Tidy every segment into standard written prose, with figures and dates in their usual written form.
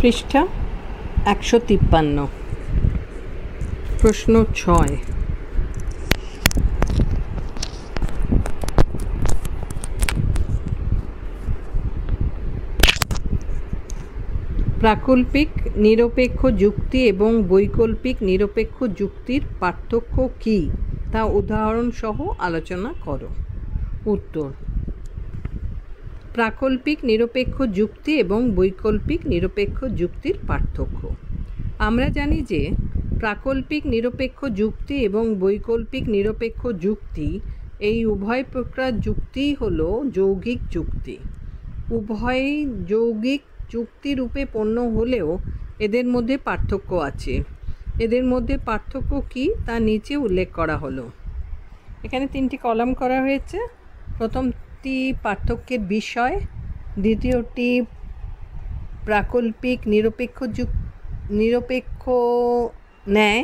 পৃষ্ঠা 153। প্রশ্ন 6। প্রাকল্পিক নিরপেক্ষ যুক্তি এবং বৈকল্পিক নিরপেক্ষ যুক্তির পার্থক্য কী তা উদাহরণসহ আলোচনা করো। উত্তর: প্রাকল্পিক নিরপেক্ষ যুক্তি এবং বৈকল্পিক নিরপেক্ষ যুক্তির পার্থক্য। আমরা জানি যে প্রাকল্পিক নিরপেক্ষ যুক্তি এবং বৈকল্পিক নিরপেক্ষ যুক্তি এই উভয় প্রকার যুক্তিই হল যৌগিক যুক্তি। উভয়ই যৌগিক যুক্তি রূপে পণ্য হলেও এদের মধ্যে পার্থক্য আছে। এদের মধ্যে পার্থক্য কী তা নিচে উল্লেখ করা হলো। এখানে 3টি কলাম করা হয়েছে। প্রথমটি পার্থক্যের বিষয়, দ্বিতীয়টি প্রাকল্পিক নিরপেক্ষ ন্যায়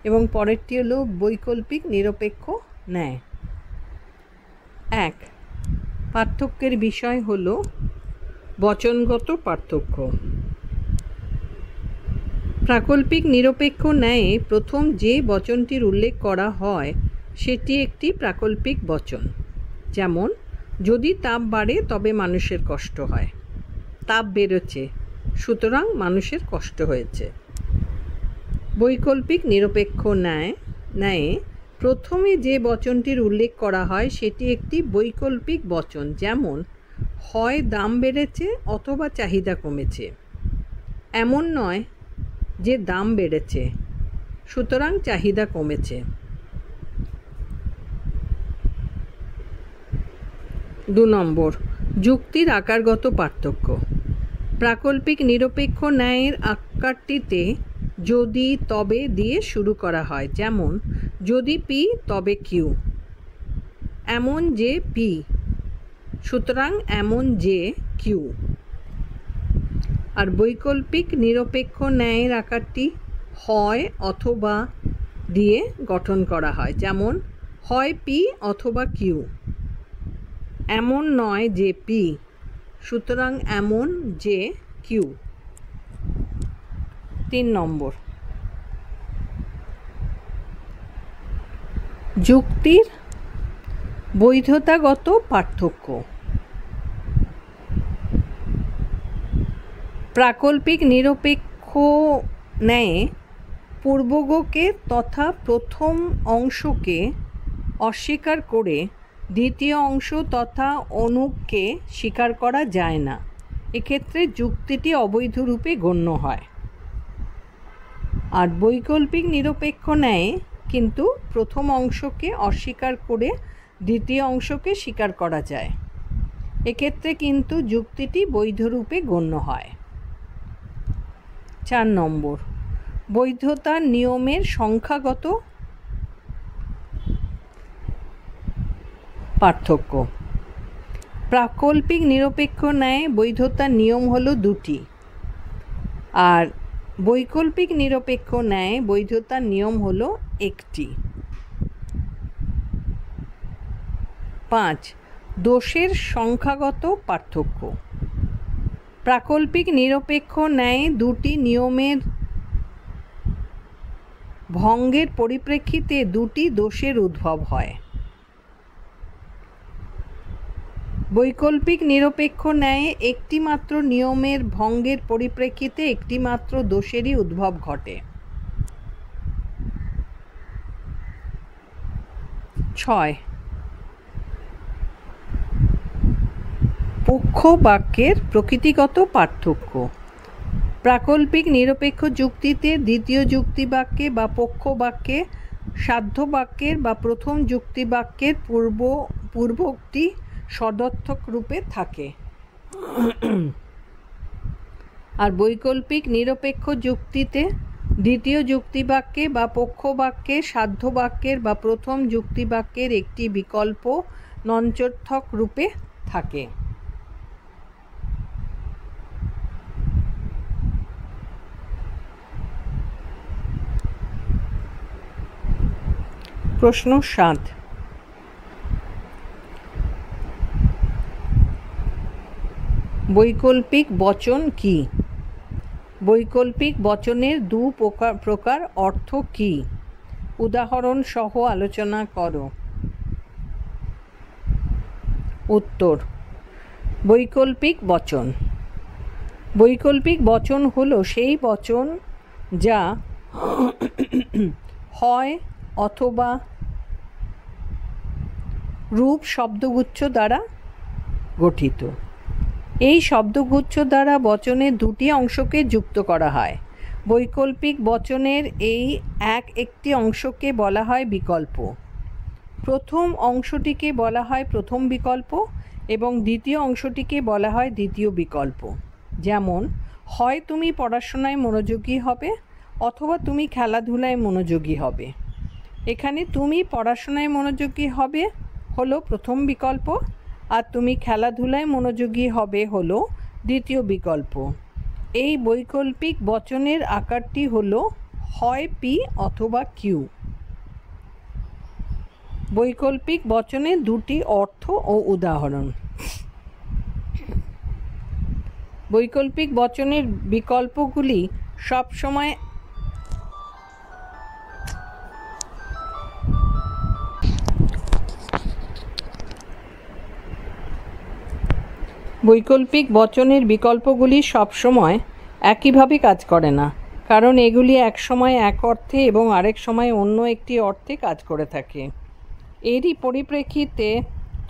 এবং পরেরটি হলো বৈকল্পিক নিরপেক্ষ ন্যায়। 1. পার্থক্যের বিষয় হলো বচনগত পার্থক্য। প্রাকল্পিক নিরপেক্ষ ন্যায়ে প্রথম যে বচনটির উল্লেখ করা হয় সেটি একটি প্রাকল্পিক বচন। যেমন, যদি তাপ বাড়ে তবে মানুষের কষ্ট হয়। তাপ বেড়েছে, সুতরাং মানুষের কষ্ট হয়েছে। বৈকল্পিক নিরপেক্ষ ন্যায়ে প্রথমে যে বচনটির উল্লেখ করা হয় সেটি একটি বৈকল্পিক বচন। যেমন, হয় দাম বেড়েছে অথবা চাহিদা কমেছে। এমন নয় যে দাম বেড়েছে, সুতরাং চাহিদা কমেছে। 2. যুক্তির আকারগত পার্থক্য। প্রাকল্পিক নিরপেক্ষ ন্যায়ের আকারটিতে যদি তবে দিয়ে শুরু করা হয়। যেমন, যদি পি তবে কিউ, এমন যে পি, সুতরাং এমন যে কিউ। আর বৈকল্পিক নিরপেক্ষ ন্যায়ের আকারটি হয় অথবা দিয়ে গঠন করা হয়। যেমন, হয় পি অথবা কিউ, এমন নয় যে পি, সুতরাং এমন যে কিউ। 3. যুক্তির বৈধতাগত পার্থক্য। প্রাকল্পিক নিরপেক্ষ ন্যায়ে পূর্বগকে তথা প্রথম অংশকে অস্বীকার করে দ্বিতীয় অংশ তথা অনুগকে স্বীকার করা যায় না। এক্ষেত্রে যুক্তিটি অবৈধ রূপে গণ্য হয়। আর বৈকল্পিক নিরপেক্ষ ন্যায়ে কিন্তু প্রথম অংশকে অস্বীকার করে দ্বিতীয় অংশকে স্বীকার করা যায়। এক্ষেত্রে কিন্তু যুক্তিটি বৈধ রূপে গণ্য হয়। 4. বৈধতার নিয়মের সংখ্যাগত পার্থক্য। প্রাকল্পিক নিরপেক্ষ ন্যায়ে বৈধতার নিয়ম হলো 2টি, আর বৈকল্পিক নিরপেক্ষ ন্যায়ে বৈধতার নিয়ম হলো 1টি। 5. দোষের সংখ্যাগত পার্থক্য। প্রাকল্পিক নিরপেক্ষ ন্যায়ে 2টি নিয়মের ভঙ্গের পরিপ্রেক্ষিতে 2টি দোষের উদ্ভব হয়। বৈকল্পিক নিরপেক্ষ ন্যায়ে একটি মাত্র নিয়মের ভঙ্গের পরিপ্রেক্ষিতে একটি মাত্র দোষেরই উদ্ভব ঘটে। 6. পক্ষ বাক্যের প্রকৃতিগত পার্থক্য। প্রাকল্পিক নিরপেক্ষ যুক্তিতে দ্বিতীয় যুক্তি বাক্যে বা পক্ষ বাক্যে সাধ্য বাক্যের বা প্রথম যুক্তি বাক্যের পূর্বোক্তি সদর্থক রূপে থাকে। আর বৈকল্পিক নিরপেক্ষ যুক্তিতে দ্বিতীয় যুক্তি বাক্যে বা পক্ষ বাক্যে সাধ্য বাক্যের বা প্রথম যুক্তি বাক্যের একটি বিকল্প নঞ্চর্থক রূপে থাকে। প্রশ্ন 7। বৈকল্পিক বচন কি? বৈকল্পিক বচনের দু প্রকার অর্থ কী? উদাহরণ সহ আলোচনা করো। উত্তর: বৈকল্পিক বচন। বৈকল্পিক বচন হলো সেই বচন যা হয় অথবা রূপ শব্দগুচ্ছ দ্বারা গঠিত। এই শব্দগুচ্ছ দ্বারা বচনের দুটি অংশকে যুক্ত করা হয়। বৈকল্পিক বচনের এই একটি অংশকে বলা হয় বিকল্প। প্রথম অংশটিকে বলা হয় প্রথম বিকল্প এবং দ্বিতীয় অংশটিকে বলা হয় দ্বিতীয় বিকল্প। যেমন, হয় তুমি পড়াশোনায় মনোযোগী হবে অথবা তুমি খেলাধুলায় মনোযোগী হবে। এখানে তুমি পড়াশোনায় মনোযোগী হবে হলো প্রথম বিকল্প, আর তুমি খেলাধুলায় মনোযোগী হবে হলো দ্বিতীয় বিকল্প। এই বৈকল্পিক বচনের আকারটি হলো হয় পি অথবা কিউ। বৈকল্পিক বচনের দুটি অর্থ ও উদাহরণ। বৈকল্পিক বচনের বিকল্পগুলি সবসময় বৈকল্পিক বচনের বিকল্পগুলি সবসময় একইভাবে কাজ করে না, কারণ এগুলি এক সময় এক অর্থে এবং আরেক সময় অন্য একটি অর্থে কাজ করে থাকে। এরই পরিপ্রেক্ষিতে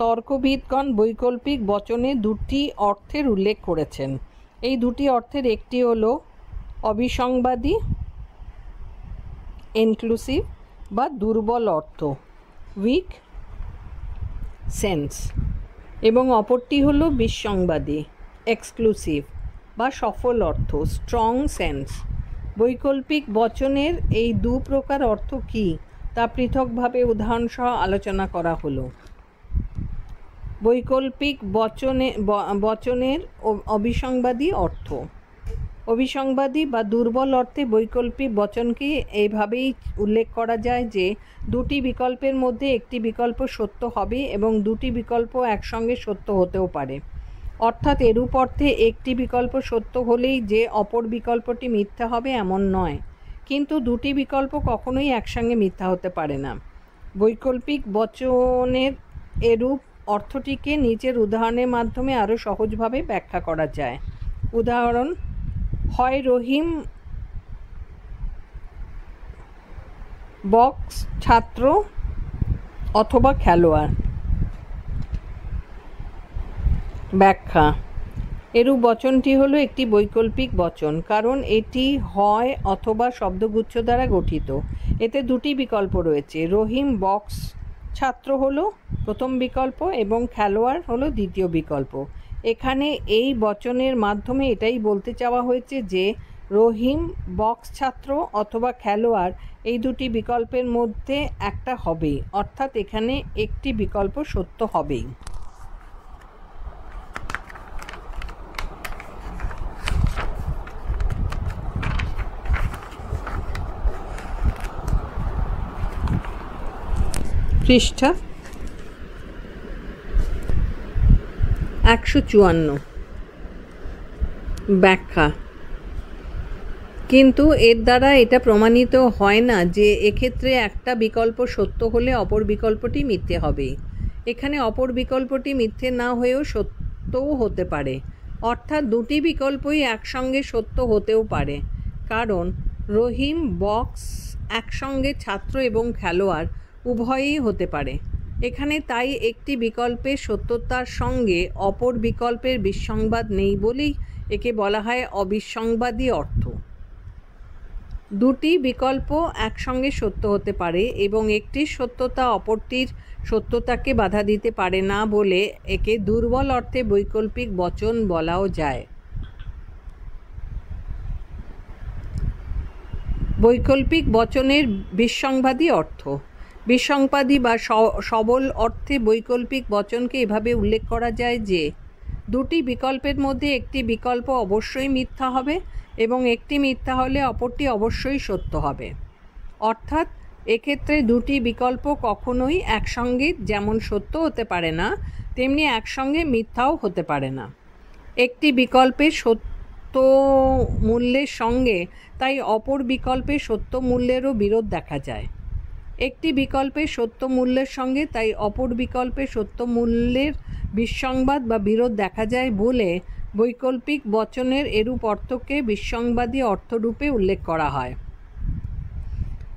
তর্কবিদগণ বৈকল্পিক বচনে দুটি অর্থের উল্লেখ করেছেন। এই দুটি অর্থের একটি হলো অবিসংবাদী ইনক্লুসিভ বা দুর্বল অর্থ উইক সেন্স, এবং অপরটি হলো বিসংবাদী এক্সক্লুসিভ বা সফল অর্থ স্ট্রং সেন্স। বৈকল্পিক বচনের এই দু প্রকার অর্থ কী তা পৃথকভাবে উদাহরণসহ আলোচনা করা হলো। বৈকল্পিক বচনের অবিসংবাদী অর্থ। অবিসংবাদী বা দুর্বল অর্থে বৈকল্পিক বচনকে এইভাবেই উল্লেখ করা যায় যে দুটি বিকল্পের মধ্যে একটি বিকল্প সত্য হবে এবং দুটি বিকল্প একসঙ্গে সত্য হতেও পারে। অর্থাৎ এরূপ অর্থে একটি বিকল্প সত্য হলেই যে অপর বিকল্পটি মিথ্যা হবে এমন নয়, কিন্তু দুটি বিকল্প কখনোই একসঙ্গে মিথ্যা হতে পারে না। বৈকল্পিক বচনের এরূপ অর্থটিকে নিচের উদাহরণের মাধ্যমে আরও সহজভাবে ব্যাখ্যা করা যায়। উদাহরণ: হয় রহিম বক্স ছাত্র অথবা খেলোয়াড়। ব্যাখ্যা: এরূপ বচনটি হলো একটি বৈকল্পিক বচন, কারণ এটি হয় অথবা শব্দগুচ্ছ দ্বারা গঠিত। এতে দুটি বিকল্প রয়েছে। রহিম বক্স ছাত্র হলো প্রথম বিকল্প এবং খেলোয়াড় হলো দ্বিতীয় বিকল্প। এখানে এই বচনের মাধ্যমে এটাই বলতে চাওয়া হয়েছে যে রহিম বক্স ছাত্র অথবা খেলোয়াড় এই দুটি বিকল্পের মধ্যে একটা হবেই, অর্থাৎ এখানে একটি বিকল্প সত্য হবেই। পৃষ্ঠা 154। ব্যাখ্যা: কিন্তু এর দ্বারা এটা প্রমাণিত হয় না যে এক্ষেত্রে একটা বিকল্প সত্য হলে অপর বিকল্পটি মিথ্যে হবে। এখানে অপর বিকল্পটি মিথ্যে না হয়েও সত্যও হতে পারে, অর্থাৎ দুটি বিকল্পই একসঙ্গে সত্য হতেও পারে, কারণ রহিম বক্স একসঙ্গে ছাত্র এবং খেলোয়াড় উভয়ই হতে পারে। এখানে তাই একটি বিকল্পের সত্যতার সঙ্গে অপর বিকল্পের বিসংবাদ নেই বলেই একে বলা হয় অবিসংবাদী অর্থ। দুটি বিকল্প একসঙ্গে সত্য হতে পারে এবং একটির সত্যতা অপরটির সত্যতাকে বাধা দিতে পারে না বলে একে দুর্বল অর্থে বৈকল্পিক বচন বলাও যায়। বৈকল্পিক বচনের বিসংবাদী অর্থ। বিসংবাদী বা সবল অর্থে বৈকল্পিক বচনকে এভাবে উল্লেখ করা যায় যে দুটি বিকল্পের মধ্যে একটি বিকল্প অবশ্যই মিথ্যা হবে এবং একটি মিথ্যা হলে অপরটি অবশ্যই সত্য হবে। অর্থাৎ এক্ষেত্রে দুটি বিকল্প কখনোই একসঙ্গে যেমন সত্য হতে পারে না, তেমনি একসঙ্গে মিথ্যাও হতে পারে না। একটি বিকল্পের সত্য মূল্যের সঙ্গে তাই অপর বিকল্পের সত্য মূল্যেরও বিরোধ দেখা যায়। একটি বিকল্পের সত্য মূল্যের সঙ্গে তাই অপর বিকল্পের সত্য মূল্যের বিসংবাদ বা বিরোধ দেখা যায় বলে বৈকল্পিক বচনের এরূপ অর্থকে বিসংবাদী অর্থরূপে উল্লেখ করা হয়।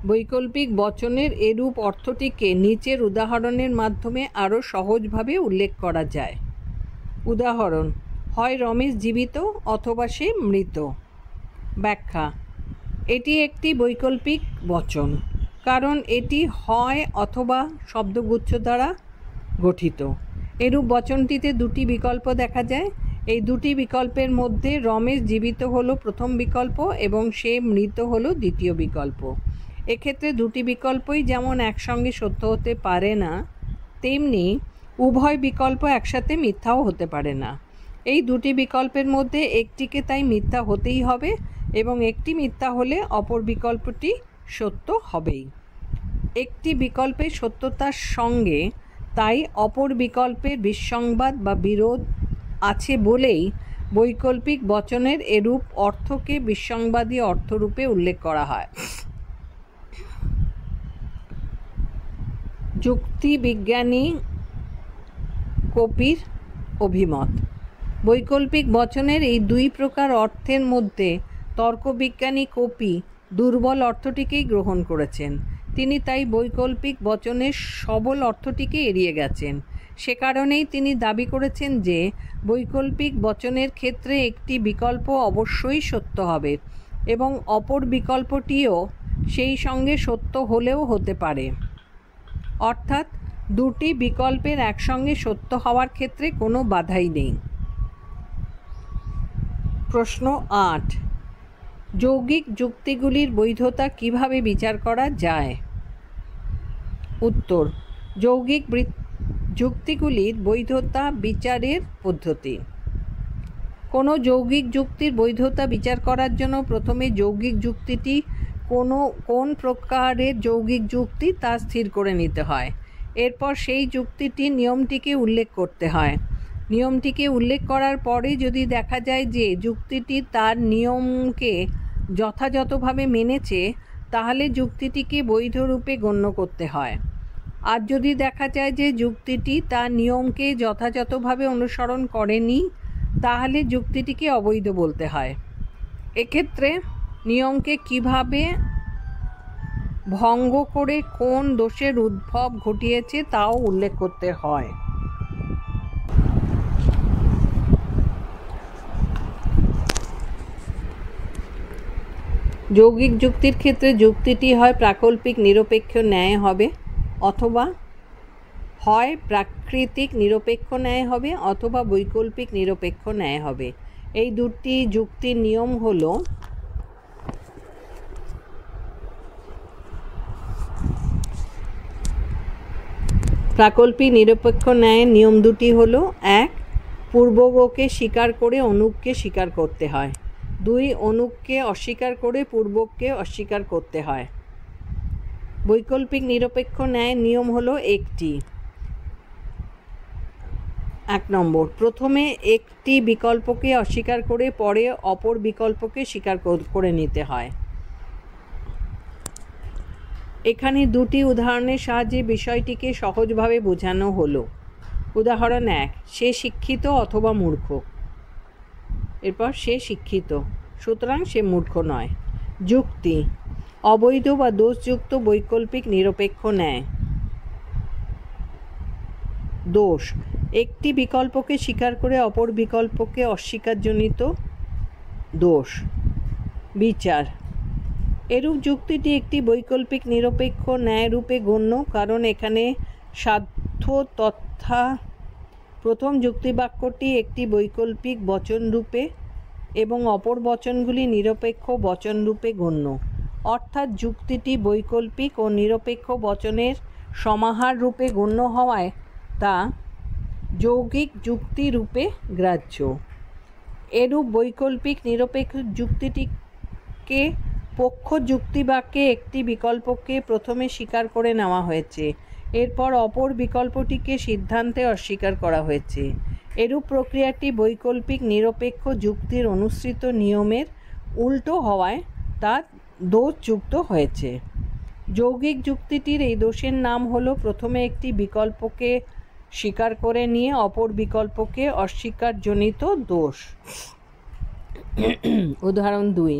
বৈকল্পিক বচনের এরূপ অর্থটিকে নিচের উদাহরণের মাধ্যমে আরও সহজভাবে উল্লেখ করা যায়। উদাহরণ: হয় রমেশ জীবিত অথবা সে মৃত। ব্যাখ্যা: এটি একটি বৈকল্পিক বচন, কারণ এটি হয় অথবা শব্দগুচ্ছ দ্বারা গঠিত। এরূপ বচনটিতে দুটি বিকল্প দেখা যায়। এই দুটি বিকল্পের মধ্যে রমেশ জীবিত হলো প্রথম বিকল্প এবং সে মৃত হলো দ্বিতীয় বিকল্প। এক্ষেত্রে দুটি বিকল্পই যেমন একসঙ্গে সত্য হতে পারে না, তেমনি উভয় বিকল্প একসাথে মিথ্যাও হতে পারে না। এই দুটি বিকল্পের মধ্যে একটিকে তাই মিথ্যা হতেই হবে এবং একটি মিথ্যা হলে অপর বিকল্পটি সত্য হবেই। একটি বিকল্পের সত্যতার সঙ্গে তাই অপর বিকল্পের বিসংবাদ বা বিরোধ আছে বলেই বৈকল্পিক বচনের এরূপ অর্থকে বিসংবাদী অর্থরূপে উল্লেখ করা হয়। যুক্তিবিজ্ঞানী কোপির অভিমত: বৈকল্পিক বচনের এই দুই প্রকার অর্থের মধ্যে তর্কবিজ্ঞানী কোপি দুর্বল অর্থটিকেই গ্রহণ করেছেন। তিনি তাই বৈকল্পিক বচনের সবল অর্থটিকে এড়িয়ে গেছেন। সে কারণেই তিনি দাবি করেছেন যে বৈকল্পিক বচনের ক্ষেত্রে একটি বিকল্প অবশ্যই সত্য হবে এবং অপর বিকল্পটিও সেই সঙ্গে সত্য হলেও হতে পারে। অর্থাৎ দুটি বিকল্পের একসঙ্গে সত্য হওয়ার ক্ষেত্রে কোনো বাধাই নেই। প্রশ্ন ৮: যৌগিক যুক্তিগুলির বৈধতা কিভাবে বিচার করা যায়? উত্তর: যৌগিক যুক্তিগুলির বৈধতা বিচারের পদ্ধতি: কোনো যৌগিক যুক্তির বৈধতা বিচার করার জন্য প্রথমে যৌগিক যুক্তিটি কোন প্রকারের যৌগিক যুক্তি তা স্থির করে নিতে হয়। এরপর সেই যুক্তিটির নিয়মটিকে উল্লেখ করতে হয়। নিয়মটিকে উল্লেখ করার পরে যদি দেখা যায় যে যুক্তিটি তার নিয়মকে যথাযথভাবে মেনেছে, তাহলে যুক্তিটিকে বৈধ রূপে গণ্য করতে হয়। আর যদি দেখা যায় যে যুক্তিটি তার নিয়মকে যথাযথভাবে অনুসরণ করেনি, তাহলে যুক্তিটিকে অবৈধ বলতে হয়। এক্ষেত্রে নিয়মকে কিভাবে ভঙ্গ করে কোন দোষের উদ্ভব ঘটিয়েছে তাও উল্লেখ করতে হয়। যৌগিক যুক্তির ক্ষেত্রে যুক্তিটি হয় প্রাকল্পিক নিরপেক্ষ ন্যায় হবে অথবা হয় প্রাকৃতিক নিরপেক্ষ ন্যায় হবে অথবা বৈকল্পিক নিরপেক্ষ ন্যায় হবে। এই দুটি যুক্তির নিয়ম হলো: প্রাকল্পিক নিরপেক্ষ ন্যায়ের নিয়ম দুটি হলো: ১. পূর্বগকে স্বীকার করে অনুগকে স্বীকার করতে হয়। ২. অনুগকে অস্বীকার করে পূর্বককে অস্বীকার করতে হয়। বৈকল্পিক নিরপেক্ষ ন্যায়ের নিয়ম হলো একটি: ১ নম্বর, প্রথমে একটি বিকল্পকে অস্বীকার করে পরে অপর বিকল্পকে স্বীকার করে নিতে হয়। এখানে দুটি উদাহরণের সাহায্যে বিষয়টিকে সহজভাবে বোঝানো হলো। উদাহরণ ১: সে শিক্ষিত অথবা মূর্খ। এরপর সে শিক্ষিত, সুতরাং সে মূর্খ নয়। যুক্তি: অবৈধ বা দোষযুক্ত বৈকল্পিক নিরপেক্ষ ন্যায়। দোষ: একটি বিকল্পকে স্বীকার করে অপর বিকল্পকে অস্বীকারজনিত দোষ। বিচার: এরূপ যুক্তিটি একটি বৈকল্পিক নিরপেক্ষ ন্যায় রূপে গণ্য, কারণ এখানে সাধ্য তথা প্রথম যুক্তিবাক্যটি একটি বৈকল্পিক বচন রূপে এবং অপর বচনগুলি নিরপেক্ষ বচন রূপে গণ্য। অর্থাৎ যুক্তিটি বৈকল্পিক ও নিরপেক্ষ বচনের সমাহার রূপে গণ্য হওয়ায় তা যৌগিক যুক্তি রূপে গ্রাহ্য। এরূপ বৈকল্পিক নিরপেক্ষ যুক্তিটিকে পক্ষ যুক্তিবাক্যে একটি বিকল্পকে প্রথমে স্বীকার করে নেওয়া হয়েছে, এরপর অপর বিকল্পটিকে সিদ্ধান্তে অস্বীকার করা হয়েছে। এরূপ প্রক্রিয়াটি বৈকল্পিক নিরপেক্ষ যুক্তির অনুসৃত নিয়মের উল্টো হওয়ায় তা দোষযুক্ত হয়েছে। যৌগিক যুক্তিটির এই দোষের নাম হলো প্রথমে একটি বিকল্পকে স্বীকার করে নিয়ে অপর বিকল্পকে অস্বীকারজনিত দোষ। উদাহরণ 2,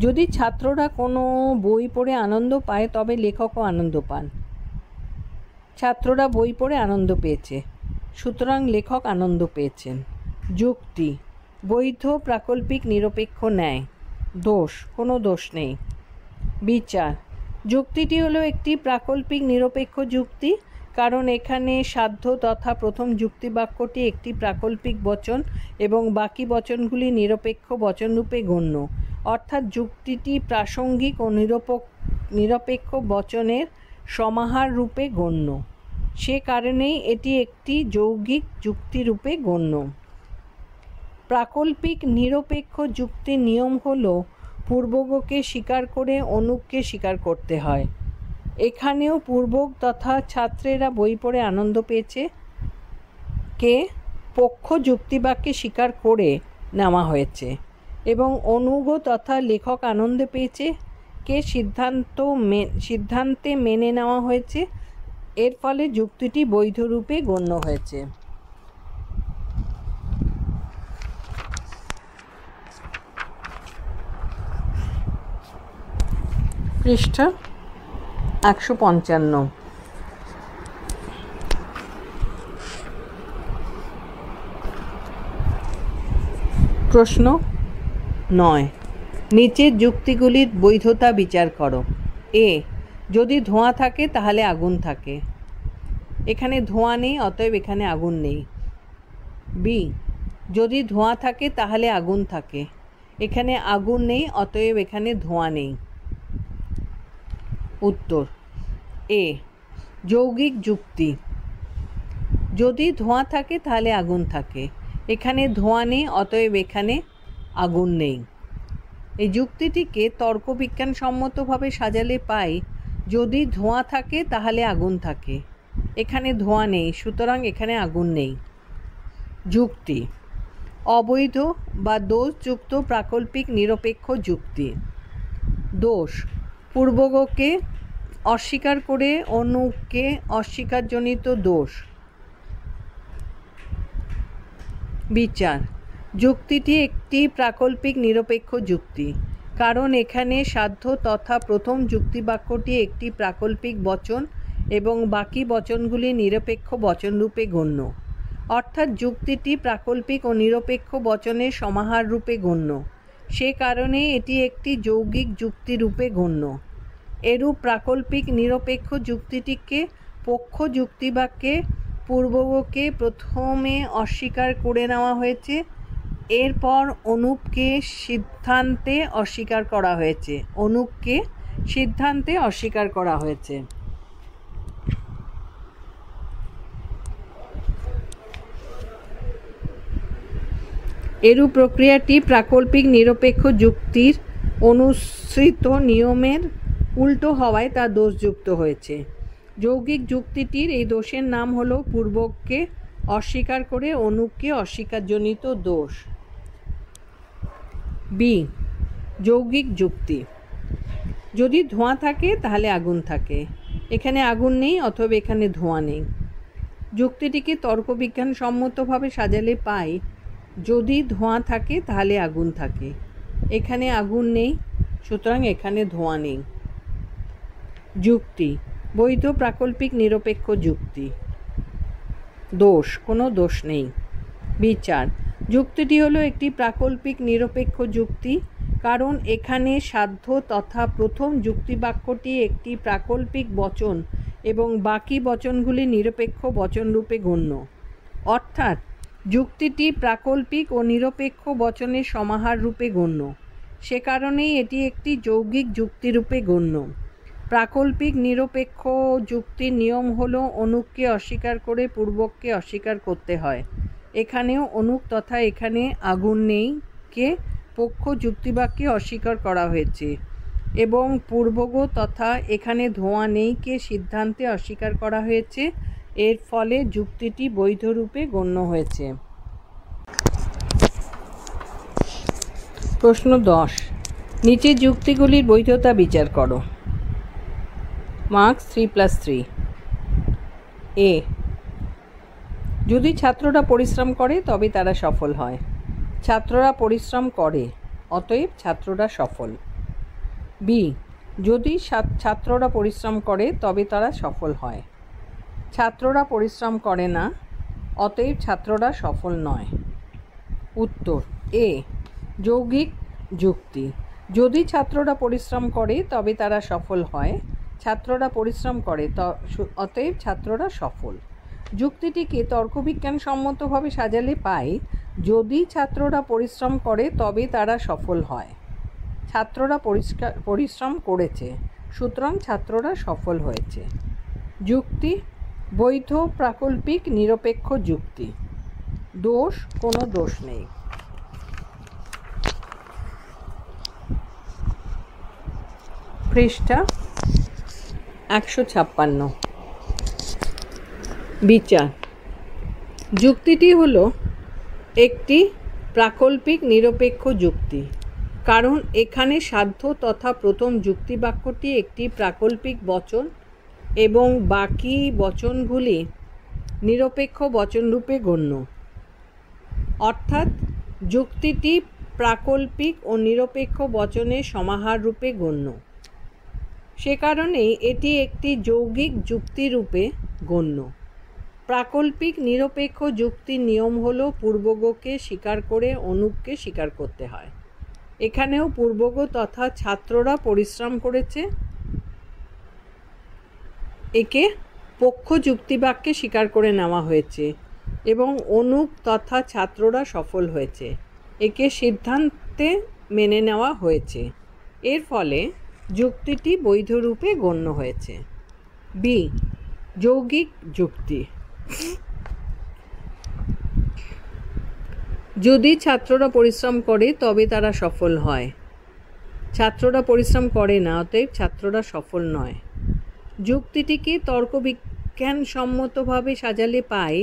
যদি ছাত্ররা কোনো বই পড়ে আনন্দ পায় তবে লেখকও আনন্দ পান। ছাত্ররা বই পড়ে আনন্দ পেয়েছে, সুতরাং লেখক আনন্দ পেয়েছেন। যুক্তি: বৈধ প্রাকল্পিক নিরপেক্ষ ন্যায়। দোষ: কোনো দোষ নেই। বিচার: যুক্তিটি হলো একটি প্রাকল্পিক নিরপেক্ষ যুক্তি, কারণ এখানে সাধ্য তথা প্রথম যুক্তিবাক্যটি একটি প্রাকল্পিক বচন এবং বাকি বচনগুলি নিরপেক্ষ বচনরূপে গণ্য, অর্থাৎ যুক্তিটি প্রাসঙ্গিক ও নিরপেক্ষ বচনের সমাহার রূপে গণ্য। সে কারণেই এটি একটি যৌগিক যুক্তিরূপে গণ্য। প্রাকল্পিক নিরপেক্ষ যুক্তির নিয়ম হল পূর্বককে স্বীকার করে অনুককে স্বীকার করতে হয়। এখানেও পূর্বক তথা ছাত্রেরা বই পড়ে আনন্দ পেয়েছে কে পক্ষ যুক্তিবাক্যে স্বীকার করে নেওয়া হয়েছে এবং অনুগ তথা লেখক আনন্দ পেয়েছে কে সিদ্ধান্তে মেনে নেওয়া হয়েছে। এর ফলে যুক্তিটি বৈধ রূপে গণ্য হয়েছে। পৃষ্ঠা 155। প্রশ্ন 9, নিচের যুক্তিগুলির বৈধতা বিচার করো। এ, যদি ধোঁয়া থাকে তাহলে আগুন থাকে। এখানে ধোঁয়া নেই, অতএব এখানে আগুন নেই। বি, যদি ধোঁয়া থাকে তাহলে আগুন থাকে। এখানে আগুন নেই, অতএব এখানে ধোঁয়া নেই। উত্তর: এ। যৌগিক যুক্তি: যদি ধোঁয়া থাকে তাহলে আগুন থাকে। এখানে ধোঁয়া নেই, অতএব এখানে আগুন নেই। এই যুক্তিটিকে তর্কবিজ্ঞানসম্মতভাবে সাজালে পাই, যদি ধোঁয়া থাকে তাহলে আগুন থাকে। এখানে ধোঁয়া নেই, সুতরাং এখানে আগুন নেই। যুক্তি: অবৈধ বা দোষযুক্ত প্রাকল্পিক নিরপেক্ষ যুক্তি। দোষ: পূর্বককে অস্বীকার করে অনুককে অস্বীকারজনিত দোষ। বিচার: যুক্তিটি একটি প্রাকল্পিক নিরপেক্ষ যুক্তি, কারণ এখানে সাধ্য তথা প্রথম যুক্তিবাক্যটি একটি প্রাকল্পিক বচন এবং বাকি বচনগুলি নিরপেক্ষ বচনরূপে গণ্য, অর্থাৎ যুক্তিটি প্রাকল্পিক ও নিরপেক্ষ বচনের সমাহার রূপে গণ্য। সে কারণে এটি একটি যৌগিক যুক্তিরূপে গণ্য। এরূপ প্রাকল্পিক নিরপেক্ষ যুক্তিটিকে পক্ষ যুক্তিবাক্যে পূর্বককে প্রথমে অস্বীকার করে নেওয়া হয়েছে, এরপর অনুককে সিদ্ধান্তে অস্বীকার করা হয়েছে। এরূপ প্রক্রিয়াটি প্রাকল্পিক নিরপেক্ষ যুক্তির অনুসৃত নিয়মের উল্টো হওয়ায় তা দোষযুক্ত হয়েছে। যৌগিক যুক্তিটির এই দোষের নাম হল পূর্বককে অস্বীকার করে অনুককে অস্বীকারজনিত দোষ। বি, যৌগিক যুক্তি: যদি ধোঁয়া থাকে তাহলে আগুন থাকে। এখানে আগুন নেই, অথবা এখানে ধোঁয়া নেই। যুক্তিটিকে তর্কবিজ্ঞানসম্মতভাবে সাজালে পাই, যদি ধোঁয়া থাকে তাহলে আগুন থাকে। এখানে আগুন নেই, সুতরাং এখানে ধোঁয়া নেই। যুক্তি: বৈধ প্রাকল্পিক নিরপেক্ষ যুক্তি। দোষ: কোনো দোষ নেই। বিচার: যুক্তিটি হলো একটি প্রাকল্পিক নিরপেক্ষ যুক্তি, কারণ এখানে সাধ্য তথা প্রথম যুক্তিবাক্যটি একটি প্রাকল্পিক বচন এবং বাকি বচনগুলি নিরপেক্ষ বচনরূপে গণ্য, অর্থাৎ যুক্তিটি প্রাকল্পিক ও নিরপেক্ষ বচনের সমাহার রূপে গণ্য। সে কারণেই এটি একটি যৌগিক যুক্তিরূপে গণ্য। প্রাকল্পিক নিরপেক্ষ যুক্তির নিয়ম হলো অনুককে অস্বীকার করে পূর্বককে অস্বীকার করতে হয়। এখানেও অনুক তথা এখানে আগুন নেই কে পক্ষ যুক্তিবাক্যে অস্বীকার করা হয়েছে এবং পূর্বক তথা এখানে ধোঁয়া নেই কে সিদ্ধান্তে অস্বীকার করা হয়েছে। এর ফলে যুক্তিটি বৈধ রূপে গণ্য হয়েছে। প্রশ্ন 10, নিচের যুক্তিগুলির বৈধতা বিচার করো। মার্কস 3+3। এ, যদি ছাত্ররা পরিশ্রম করে তবে তারা সফল হয়। ছাত্ররা পরিশ্রম করে, অতএব ছাত্ররা সফল। বি, যদি ছাত্ররা পরিশ্রম করে তবে তারা সফল হয়। ছাত্ররা পরিশ্রম করে না, অতএব ছাত্ররা সফল নয়। উত্তর এ, যৌগিক যুক্তি। যদি ছাত্ররা পরিশ্রম করে তবে তারা সফল হয়। ছাত্ররা পরিশ্রম করে, অতএব ছাত্ররা সফল। যুক্তিটিকে তর্কবিজ্ঞানসম্মতভাবে সাজালে পাই, যদি ছাত্ররা পরিশ্রম করে তবে তারা সফল হয়। ছাত্ররা পরিশ্রম করেছে, সুতরাং ছাত্ররা সফল হয়েছে। যুক্তি বৈধ, প্রাকল্পিক, নিরপেক্ষ যুক্তি। দোষ, কোনো দোষ নেই। পৃষ্ঠা 156। বিচার। যুক্তিটি হলো একটি প্রাকল্পিক নিরপেক্ষ যুক্তি, কারণ এখানে সাধ্য তথা প্রথম যুক্তিবাক্যটি একটি প্রাকল্পিক বচন এবং বাকি বচনগুলি নিরপেক্ষ বচনরূপে গণ্য। অর্থাৎ যুক্তিটি প্রাকল্পিক ও নিরপেক্ষ বচনের সমাহার রূপে গণ্য। সে কারণেই এটি একটি যৌগিক যুক্তিরূপে গণ্য। প্রাকল্পিক নিরপেক্ষ যুক্তির নিয়ম হল পূর্বগকে স্বীকার করে অনুপকে স্বীকার করতে হয়। এখানেও পূর্বগ তথা ছাত্ররা পরিশ্রম করেছে, একে পক্ষ যুক্তিবাক্যে স্বীকার করে নেওয়া হয়েছে, এবং অনুপ তথা ছাত্ররা সফল হয়েছে, একে সিদ্ধান্তে মেনে নেওয়া হয়েছে। এর ফলে যুক্তিটি বৈধরূপে গণ্য হয়েছে। বি, যৌগিক যুক্তি। যদি ছাত্ররা পরিশ্রম করে তবে তারা সফল হয়। ছাত্ররা পরিশ্রম করে না, অতএব ছাত্ররা সফল নয়। যুক্তিটিকে তর্কবিজ্ঞানসম্মতভাবে সাজালে পাই,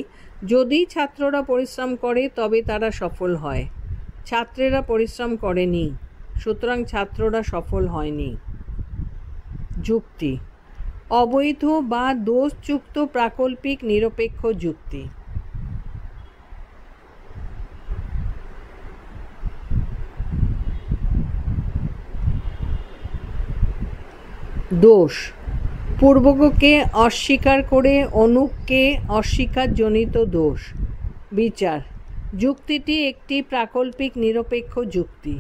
যদি ছাত্ররা পরিশ্রম করে তবে তারা সফল হয়। ছাত্রেরা পরিশ্রম করেনি, সুতরাং ছাত্ররা সফল হয়নি। যুক্তি অবৈধ বা দোষযুক্ত প্রাকল্পিক নিরপেক্ষ যুক্তি। দোষ পূর্বগকে অস্বীকার করে অনুপকে অস্বীকারজনিত দোষ। বিচার। যুক্তিটি একটি প্রাকল্পিক নিরপেক্ষ যুক্তি,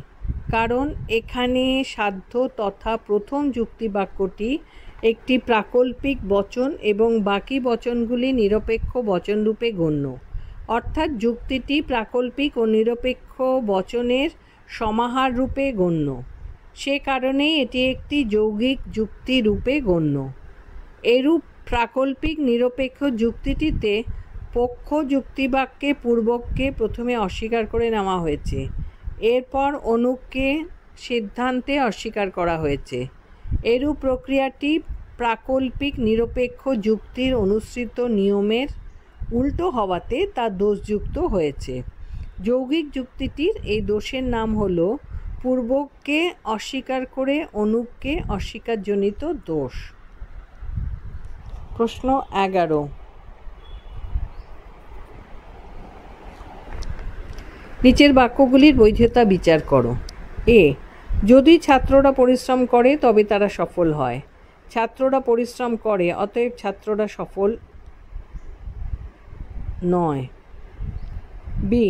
কারণ এখানে সাধ্য তথা প্রথম যুক্তিবাক্যটি একটি প্রাকল্পিক বচন এবং বাকি বচনগুলি নিরপেক্ষ বচনরূপে গণ্য। অর্থাৎ যুক্তিটি প্রাকল্পিক ও নিরপেক্ষ বচনের সমাহার রূপে গণ্য। সে কারণেই এটি একটি যৌগিক যুক্তি রূপে গণ্য। এরূপ প্রাকল্পিক নিরপেক্ষ যুক্তিটিতে পক্ষ যুক্তিবাক্যে পূর্বককে প্রথমে অস্বীকার করে নেওয়া হয়েছে, এরপর অনুপকে সিদ্ধান্তে অস্বীকার করা হয়েছে। এরূপ প্রক্রিয়াটি প্রাকল্পিক নিরপেক্ষ যুক্তির অনুসৃত নিয়মের উল্টো হওয়াতে তা দোষযুক্ত হয়েছে। যৌগিক যুক্তিটির এই দোষের নাম হল পূর্বককে অস্বীকার করে অনুপকে অস্বীকারজনিত দোষ। প্রশ্ন 11। নিচের বাক্যগুলির বৈধতা বিচার করো। এ, যদি ছাত্ররা পরিশ্রম করে তবে তারা সফল হয়। ছাত্ররা পরিশ্রম করে, অতএব ছাত্ররা সফল নয়। বি,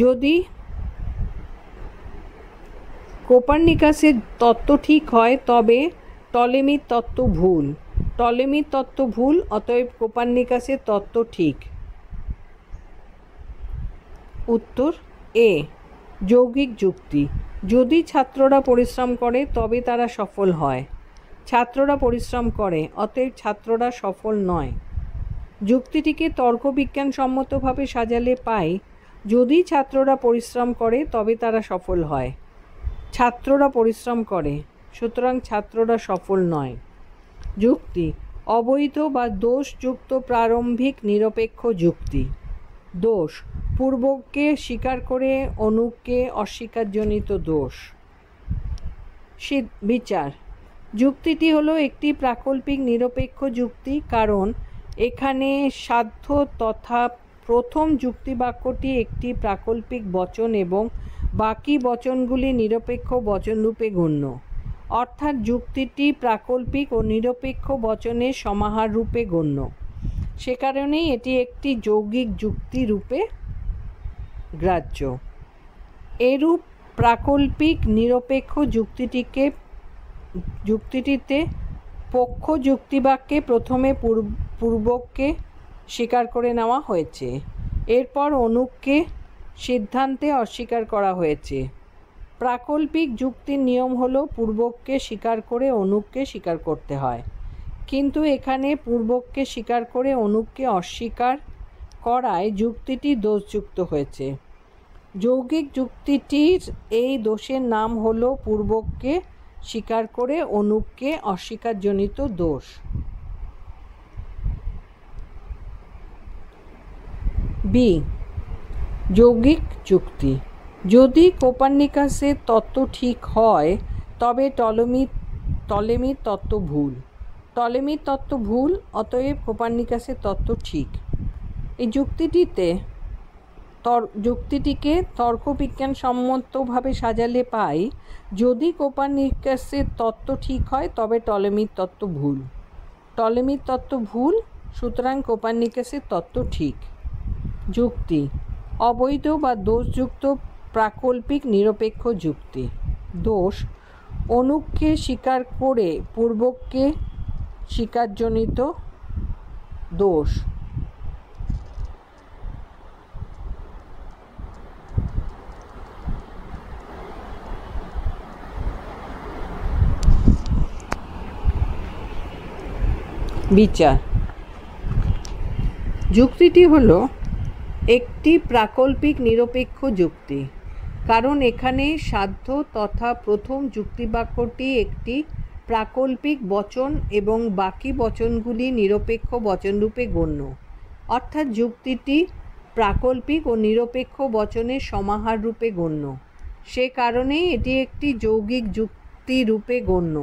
যদি কোপার্নিকাসের তত্ত্ব ঠিক হয় তবে টলেমির তত্ত্ব ভুল। টলেমির তত্ত্ব ভুল, অতএব কোপার্নিকাসের তত্ত্ব ঠিক। উত্তর এ, যৌগিক যুক্তি। যদি ছাত্ররা পরিশ্রম করে তবে তারা সফল হয়। ছাত্ররা পরিশ্রম করে, অতএব ছাত্ররা সফল নয়। যুক্তিটিকে তর্কবিজ্ঞানসম্মতভাবে সাজালে পাই, যদি ছাত্ররা পরিশ্রম করে তবে তারা সফল হয়। ছাত্ররা পরিশ্রম করে, সুতরাং ছাত্ররা সফল নয়। যুক্তি অবৈধ বা দোষযুক্ত প্রারম্ভিক নিরপেক্ষ যুক্তি। দোষ পূর্বককে স্বীকার করে অনুককে অস্বীকারজনিত দোষ। বিচার: যুক্তিটি হলো একটি প্রাকল্পিক নিরপেক্ষ যুক্তি, কারণ এখানে সাধ্য তথা প্রথম যুক্তিবাক্যটি একটি প্রাকল্পিক বচন এবং বাকি বচনগুলি নিরপেক্ষ বচনরূপে গণ্য। অর্থাৎ যুক্তিটি প্রাকল্পিক ও নিরপেক্ষ বচনের সমাহার রূপে গণ্য। সে কারণেই এটি একটি যৌগিক যুক্তি রূপে গ্রাহ্য। এরূপ প্রাকল্পিক নিরপেক্ষ যুক্তিটিতে পক্ষ যুক্তিবাক্যে প্রথমে পূর্বককে স্বীকার করে নেওয়া হয়েছে, এরপর অনুককে সিদ্ধান্তে অস্বীকার করা হয়েছে। প্রাকল্পিক যুক্তির নিয়ম হলো পূর্বককে স্বীকার করে অনুককে স্বীকার করতে হয়, কিন্তু এখানে পূর্বককে স্বীকার করে অনুককে অস্বীকার করায় যুক্তিটি দোষযুক্ত হয়েছে। যৌগিক যুক্তিটির এই দোষের নাম হলো পূর্বককে স্বীকার করে অনুককে অস্বীকারজনিত দোষ। বি. যৌগিক যুক্তি: যদি কোপার্নিকাসের তত্ত্ব ঠিক হয় তবে টলেমির তত্ত্ব ভুল। টলেমির তত্ত্ব ভুল, অতএব কোপার্নিকাসের তত্ত্ব ঠিক। এই যুক্তিটিকে তর্কবিজ্ঞানসম্মতভাবে সাজালে পাই, যদি কোপার্নিকাসের তত্ত্ব ঠিক হয় তবে টলেমির তত্ত্ব ভুল। টলেমির তত্ত্ব ভুল, সুতরাং কোপার্নিকাসের তত্ত্ব ঠিক। যুক্তি: অবৈধ বা দোষযুক্ত প্রাকল্পিক নিরপেক্ষ যুক্তি। দোষ: অনুককে স্বীকার করে পূর্বককে স্বীকারজনিত দোষ। বিচার: যুক্তিটি হলো একটি প্রাকল্পিক নিরপেক্ষ যুক্তি, কারণ এখানে সাধ্য তথা প্রথম যুক্তিবাক্যটি একটি প্রাকল্পিক বচন এবং বাকি বচনগুলি নিরপেক্ষ বচনরূপে গণ্য। অর্থাৎ যুক্তিটি প্রাকল্পিক ও নিরপেক্ষ বচনের সমাহার রূপে গণ্য। সে কারণেই এটি একটি যৌগিক যুক্তি রূপে গণ্য।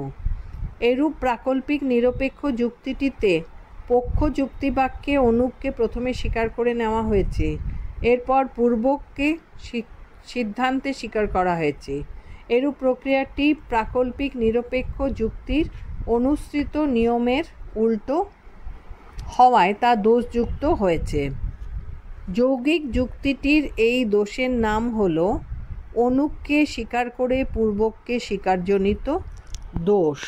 এরূপ প্রাকল্পিক নিরপেক্ষ যুক্তিটিতে পক্ষ যুক্তিবাক্যে অনুককে প্রথমে স্বীকার করে নেওয়া হয়েছে, এরপর পূর্বককে সিদ্ধান্তে স্বীকার করা হয়েছে। এরূপ প্রক্রিয়াটি প্রাকল্পিক নিরপেক্ষ যুক্তির অনুসৃত নিয়মের উল্টো হওয়ায় তা দোষযুক্ত হয়েছে। যৌগিক যুক্তিটির এই দোষের নাম হলো অনুককে স্বীকার করে পূর্বককে স্বীকারজনিত দোষ।